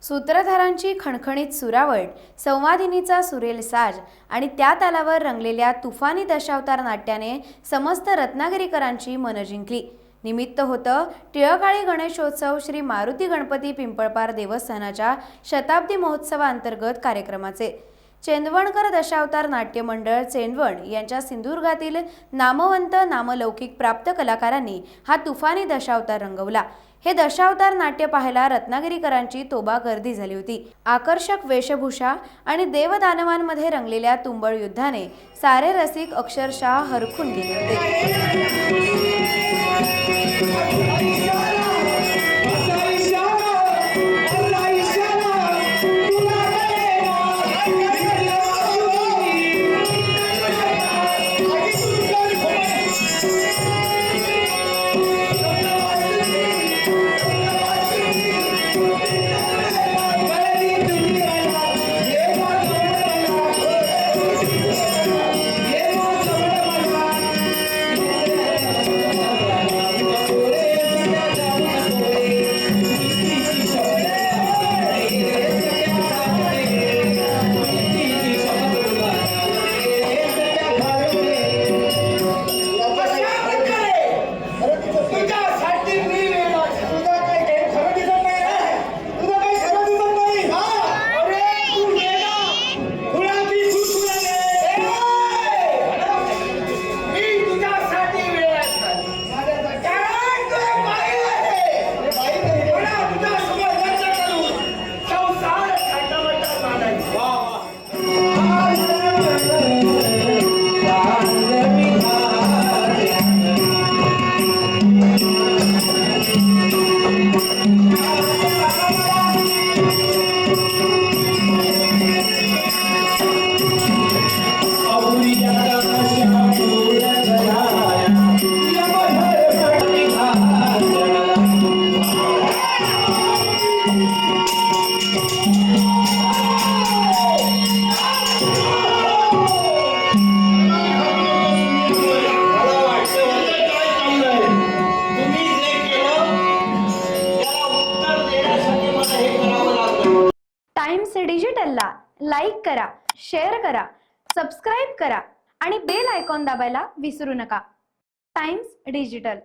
सूत्रधारांची खणखणीत सुरावट, संवादिनीचा सुरेल साज आणि त्या तालावर रंगलेल्या तुफानी दशावतार नाट्याने समस्त रत्नागिरीकरांची मनं जिंकली। निमित्त होतं टिळकाळी गणेशोत्सव श्री मारुती गणपती पिंपळपार देवस्थानाच्या शताब्दी महोत्सवाअंतर्गत कार्यक्रमाचे। चेंदवणकर दशावतार नाट्य मंडळ चेंदवण यांच्या सिंधुदुर्गातील नामवंत नामलौकिक प्राप्त कलाकारांनी हा तुफानी दशावतार रंगवला। हे दशावतार नाट्य पाहायला रत्नागिरीकरांची तोबा गर्दी झाली होती। आकर्षक वेशभूषा आणि देवदानवांमध्ये रंगलेल्या तुंबळ युद्धाने सारे रसिक अक्षरशः हरखून गेले होते। टाइम्स डिजिटलला लाईक करा, शेअर करा, सबस्क्राइब करा आणि बेल आयकॉन दाबायला विसरू नका। Times digital.